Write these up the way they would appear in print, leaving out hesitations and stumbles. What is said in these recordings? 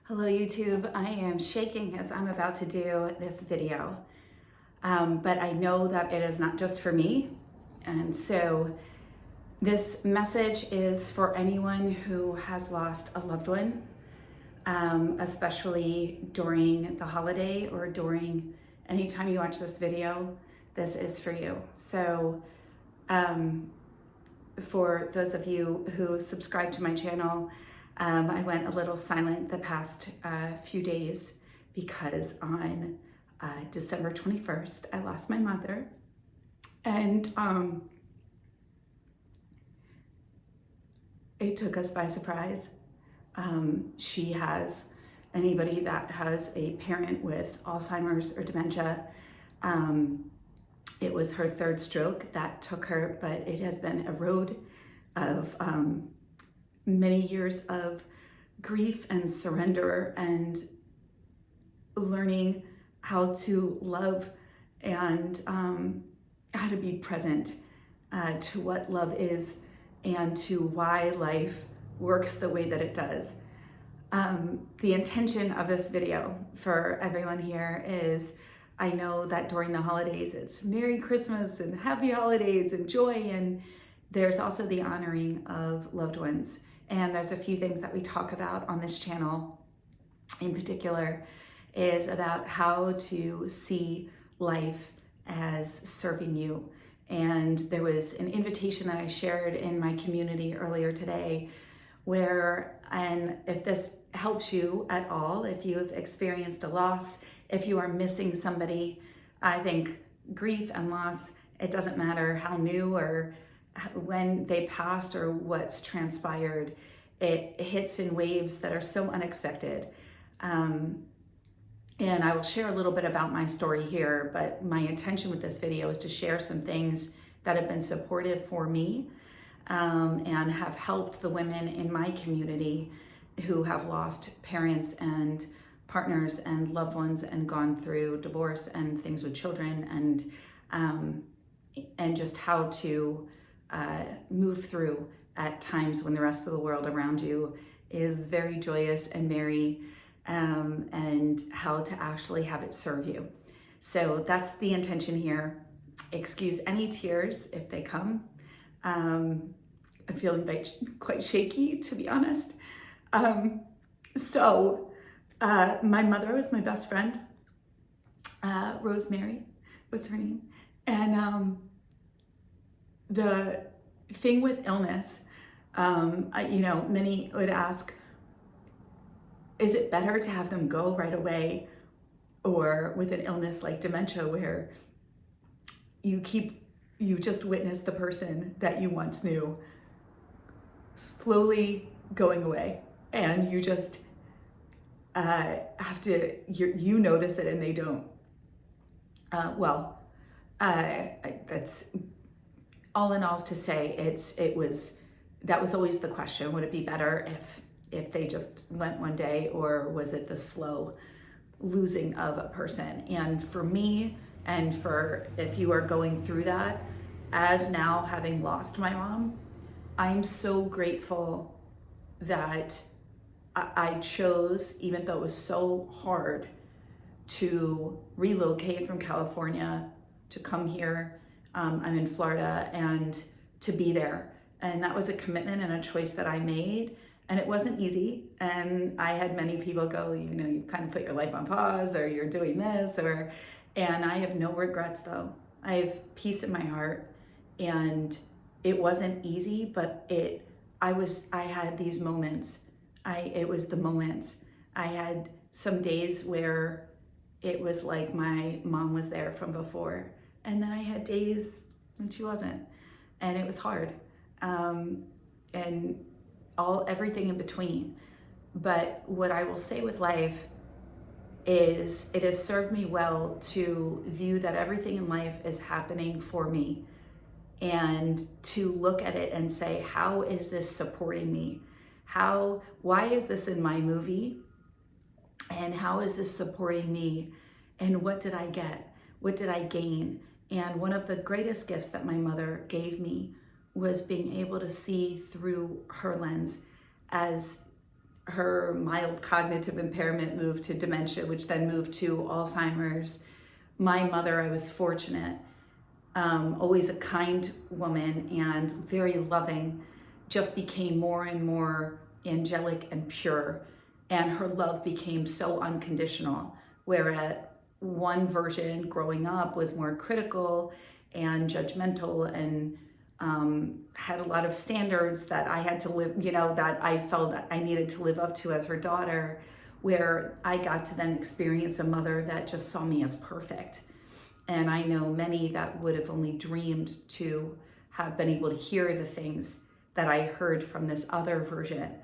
Hello YouTube, I am shaking as I'm about to do this video, but I know that it is not just for me, and so this message is for anyone who has lost a loved one, especially during the holiday or during any time you watch this video. This is for you. So for those of you who subscribe to my channel, I went a little silent the past few days because on December 21st, I lost my mother. And it took us by surprise. She has, anybody that has a parent with Alzheimer's or dementia, it was her third stroke that took her, but it has been a road of many years of grief and surrender and learning how to love and how to be present to what love is and to why life works the way that it does. The intention of this video for everyone here is, I know that during the holidays it's Merry Christmas and Happy Holidays and joy, and there's also the honoring of loved ones. And there's a few things that we talk about on this channel in particular is about how to see life as serving you. And there was an invitation that I shared in my community earlier today where, and if this helps you at all, if you have experienced a loss, if you are missing somebody, I think grief and loss, it doesn't matter how new or when they passed or what's transpired, it hits in waves that are so unexpected. And I will share a little bit about my story here, but my intention with this video is to share some things that have been supportive for me and have helped the women in my community who have lost parents and partners and loved ones and gone through divorce and things with children, and just how to move through at times when the rest of the world around you is very joyous and merry, and how to actually have it serve you. So that's the intention here. Excuse any tears if they come. I'm feeling quite shaky, to be honest. My mother was my best friend. Rosemary was her name. And the thing with illness, many would ask, is it better to have them go right away, or with an illness like dementia where you just witness the person that you once knew slowly going away, and you just have to, you notice it and they don't. That's all in all to say, that was always the question. Would it be better if they just went one day, or was it the slow losing of a person? And for me, and for if you are going through that, as now having lost my mom, I'm so grateful that I chose, even though it was so hard, to relocate from California to come here. I'm in Florida, and to be there. And that was a commitment and a choice that I made. And it wasn't easy. And I had many people go, you kind of put your life on pause, or you're doing this, and I have no regrets though. I have peace in my heart, and it wasn't easy, but I had these moments. It was the moments. I had some days where it was like my mom was there from before. And then I had days when she wasn't, and it was hard. And everything in between. But what I will say with life is it has served me well to view that everything in life is happening for me, and to look at it and say, how is this supporting me? Why is this in my movie? And how is this supporting me? And what did I get? What did I gain? And one of the greatest gifts that my mother gave me was being able to see through her lens as her mild cognitive impairment moved to dementia, which then moved to Alzheimer's. My mother, I was fortunate, always a kind woman and very loving, just became more and more angelic and pure. And her love became so unconditional, whereas one version growing up was more critical and judgmental and had a lot of standards that I had to live, that I felt I needed to live up to as her daughter, where I got to then experience a mother that just saw me as perfect. And I know many that would have only dreamed to have been able to hear the things that I heard from this other version.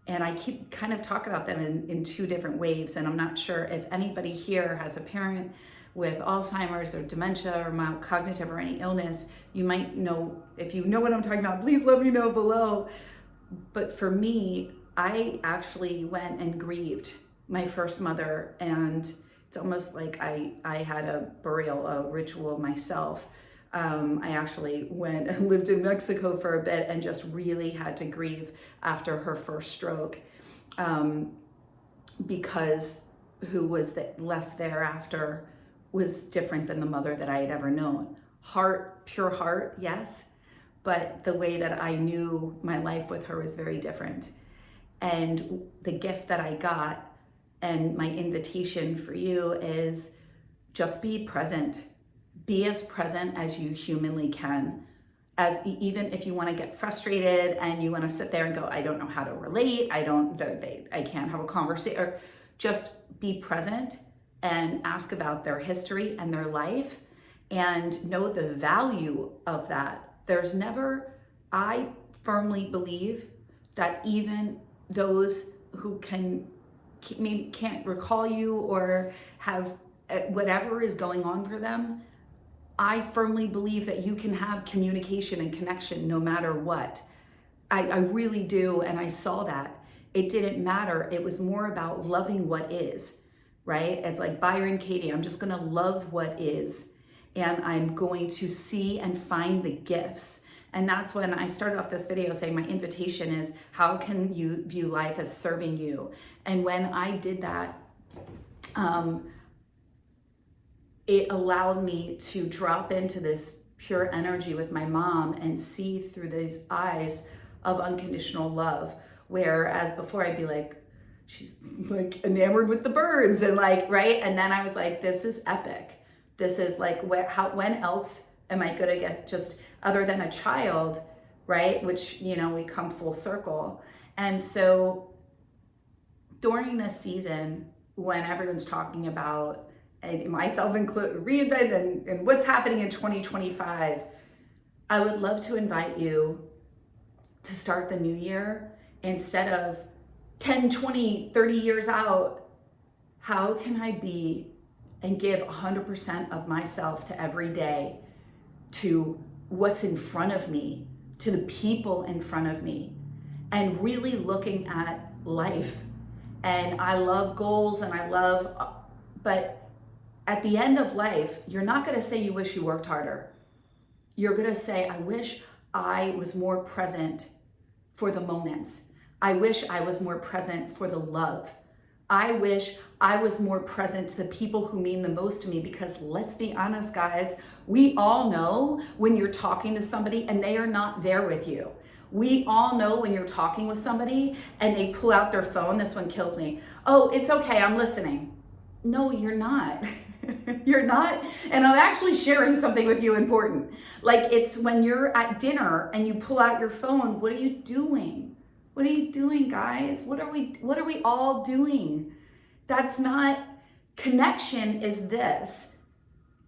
And I keep kind of talking about them in two different waves. And I'm not sure if anybody here has a parent with Alzheimer's or dementia or mild cognitive or any illness. You might know, if you know what I'm talking about, please let me know below. But for me, I actually went and grieved my first mother, and it's almost like I had a burial, a ritual myself. I actually went and lived in Mexico for a bit and just really had to grieve after her first stroke, because who was left thereafter was different than the mother that I had ever known. Heart, pure heart, yes, but the way that I knew my life with her was very different. And the gift that I got and my invitation for you is just be present. Be as present as you humanly can. Even if you want to get frustrated and you want to sit there and go, I don't know how to relate, I can't have a conversation, or just be present and ask about their history and their life and know the value of that. I firmly believe that even those who maybe can't recall you or have whatever is going on for them, I firmly believe that you can have communication and connection no matter what. I really do, and I saw that. It didn't matter. It was more about loving what is, right? It's like Byron Katie, I'm just gonna love what is, and I'm going to see and find the gifts. And that's when I started off this video saying my invitation is, how can you view life as serving you? And when I did that, it allowed me to drop into this pure energy with my mom and see through these eyes of unconditional love. Whereas before I'd be like, she's like enamored with the birds and like, right? And then I was like, this is epic. This is like, when else am I gonna get just other than a child, right? Which, we come full circle. And so during this season, when everyone's talking about, and myself included, reinvent and what's happening in 2025, I would love to invite you to start the new year instead of 10, 20, 30 years out. How can I be and give 100% of myself to every day, to what's in front of me, to the people in front of me, and really looking at life. And I love goals and but at the end of life, you're not gonna say you wish you worked harder. You're gonna say, I wish I was more present for the moments. I wish I was more present for the love. I wish I was more present to the people who mean the most to me, because let's be honest, guys, we all know when you're talking to somebody and they are not there with you. We all know when you're talking with somebody and they pull out their phone. This one kills me. Oh, it's okay, I'm listening. No, you're not. You're not. And I'm actually sharing something with you important. Like, it's when you're at dinner and you pull out your phone, what are you doing? What are you doing, guys? What are we all doing? That's not connection. Is this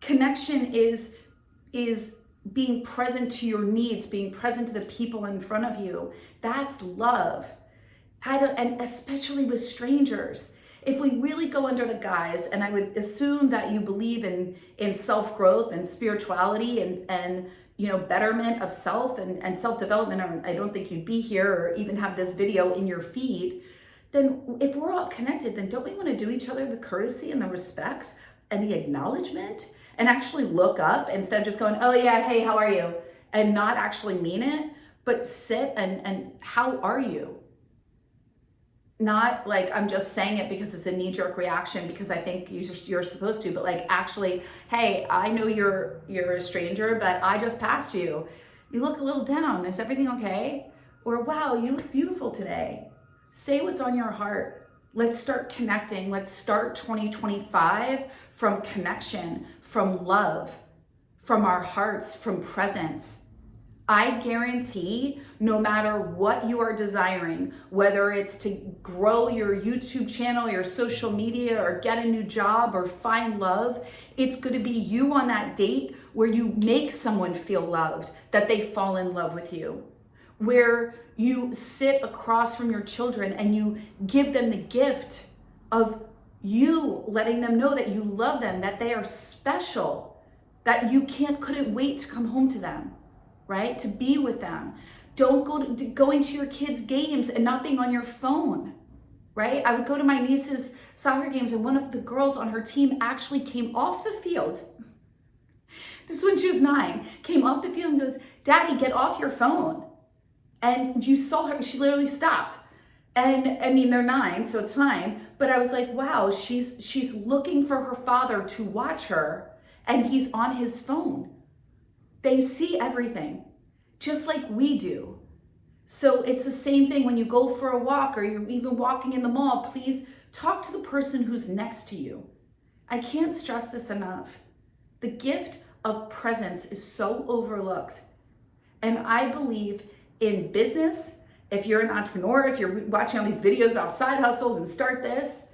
connection is being present to your needs, being present to the people in front of you. That's love. And especially with strangers. If we really go under the guise, and I would assume that you believe in self-growth and spirituality and betterment of self and self-development, or I don't think you'd be here or even have this video in your feed, then if we're all connected, then don't we want to do each other the courtesy and the respect and the acknowledgement and actually look up instead of just going, oh yeah, hey, how are you? And not actually mean it, but sit and how are you? not like I'm just saying it because it's a knee-jerk reaction because I think you're supposed to, but like actually, hey, I know you're a stranger, but I just passed you. You look a little down. Is everything okay? Or wow, you look beautiful today. Say what's on your heart. Let's start connecting. Let's start 2025 from connection, from love, from our hearts, from presence. I guarantee no matter what you are desiring, whether it's to grow your YouTube channel, your social media, or get a new job or find love, it's going to be you on that date where you make someone feel loved, that they fall in love with you, where you sit across from your children and you give them the gift of you letting them know that you love them, that they are special, that you couldn't wait to come home to them. Right? To be with them. Don't going to your kids' games and not being on your phone, right? I would go to my niece's soccer games and one of the girls on her team actually came off the field. This is when she was 9, came off the field and goes, "Daddy, get off your phone." And you saw her, she literally stopped. And I mean, they're 9, so it's fine. But I was like, wow, she's looking for her father to watch her and he's on his phone. They see everything, just like we do. So it's the same thing when you go for a walk or you're even walking in the mall. Please talk to the person who's next to you. I can't stress this enough. The gift of presence is so overlooked. And I believe in business, if you're an entrepreneur, if you're watching all these videos about side hustles and start this,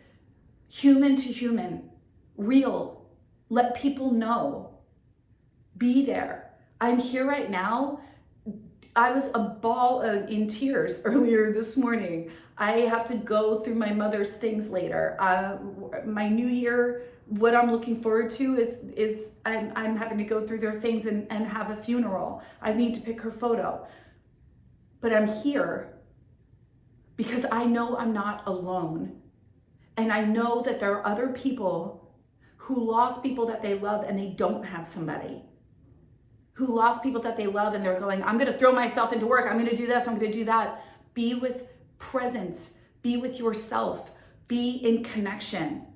human to human, real, let people know, be there. I'm here right now. I was a ball in tears earlier this morning. I have to go through my mother's things later. My new year, what I'm looking forward to is I'm having to go through their things and have a funeral. I need to pick her photo. But I'm here because I know I'm not alone. And I know that there are other people who lost people that they love and they don't have somebody. Who lost people that they love and they're going, I'm going to throw myself into work. I'm going to do this. I'm going to do that. Be with presence. Be with yourself. Be in connection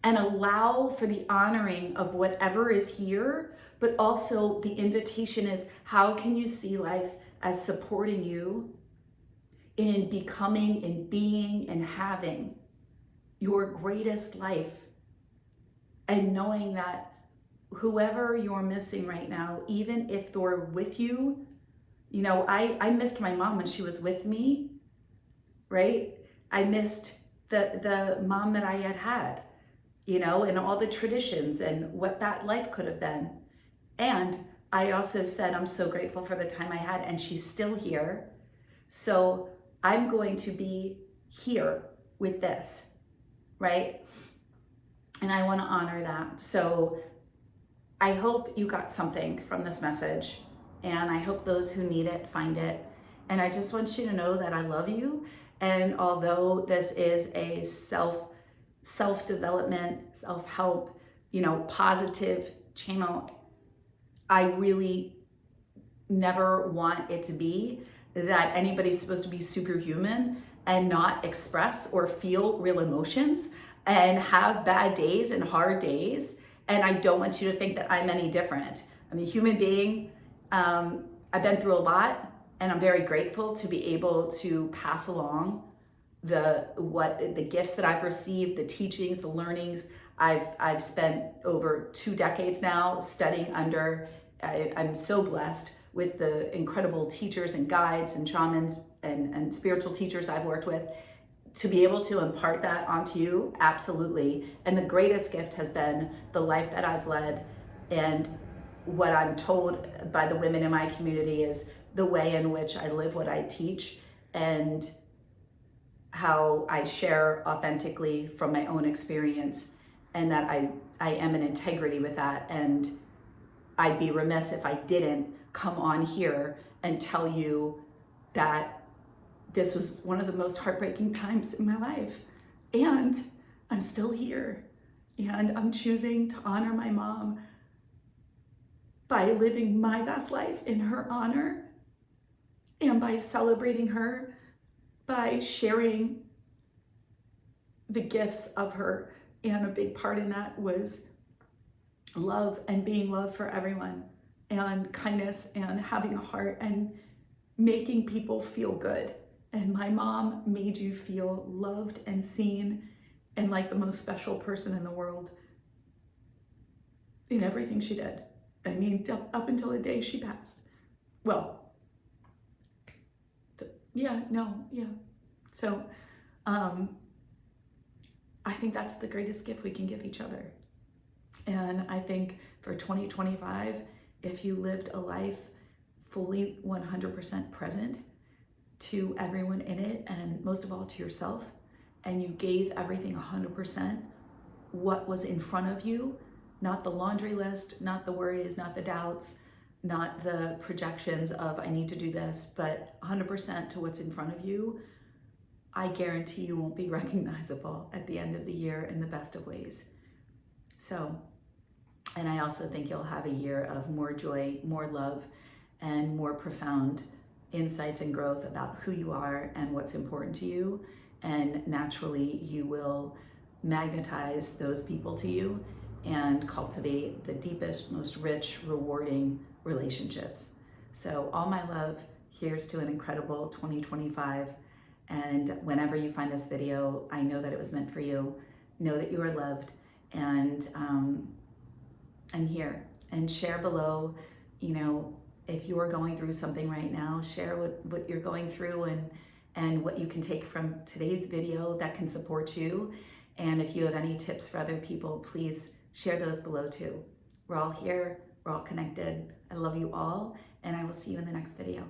and allow for the honoring of whatever is here. But also the invitation is, how can you see life as supporting you in becoming, in being, and having your greatest life, and knowing that whoever you're missing right now, even if they're with you, you know, I missed my mom when she was with me, right? I missed the mom that I had, you know, and all the traditions and what that life could have been. And I also said, I'm so grateful for the time I had, and she's still here. So I'm going to be here with this, right? And I want to honor that. So I hope you got something from this message, and I hope those who need it find it. And I just want you to know that I love you. And although this is a self-development, self-help, you know, positive channel, I really never want it to be that anybody's supposed to be superhuman and not express or feel real emotions and have bad days and hard days. And I don't want you to think that I'm any different. I'm a human being. I've been through a lot, and I'm very grateful to be able to pass along the gifts that I've received, the teachings, the learnings. I've spent over 2 decades now studying under. I'm so blessed with the incredible teachers and guides and shamans and spiritual teachers I've worked with. To be able to impart that onto you, absolutely. And the greatest gift has been the life that I've led, and what I'm told by the women in my community is the way in which I live what I teach, and how I share authentically from my own experience, and that I am in integrity with that. And I'd be remiss if I didn't come on here and tell you that this was one of the most heartbreaking times in my life. And I'm still here. And I'm choosing to honor my mom by living my best life in her honor, and by celebrating her, by sharing the gifts of her. And a big part in that was love and being love for everyone, and kindness and having a heart and making people feel good. And my mom made you feel loved and seen and like the most special person in the world in everything she did. I mean, up until the day she passed. Well, yeah. So I think that's the greatest gift we can give each other. And I think for 2025, if you lived a life fully 100% present to everyone in it, and most of all to yourself, and you gave everything 100%, what was in front of you, not the laundry list, not the worries, not the doubts, not the projections of I need to do this, but 100% to what's in front of you, I guarantee you won't be recognizable at the end of the year in the best of ways. So, and I also think you'll have a year of more joy, more love, and more profound insights and growth about who you are and what's important to you. And naturally, you will magnetize those people to you and cultivate the deepest, most rich, rewarding relationships. So all my love, here's to an incredible 2025. And whenever you find this video, I know that it was meant for you. Know that you are loved, and I'm here. And share below, if you're going through something right now, share what you're going through and what you can take from today's video that can support you. And if you have any tips for other people, please share those below too. We're all here, we're all connected. I love you all, and I will see you in the next video.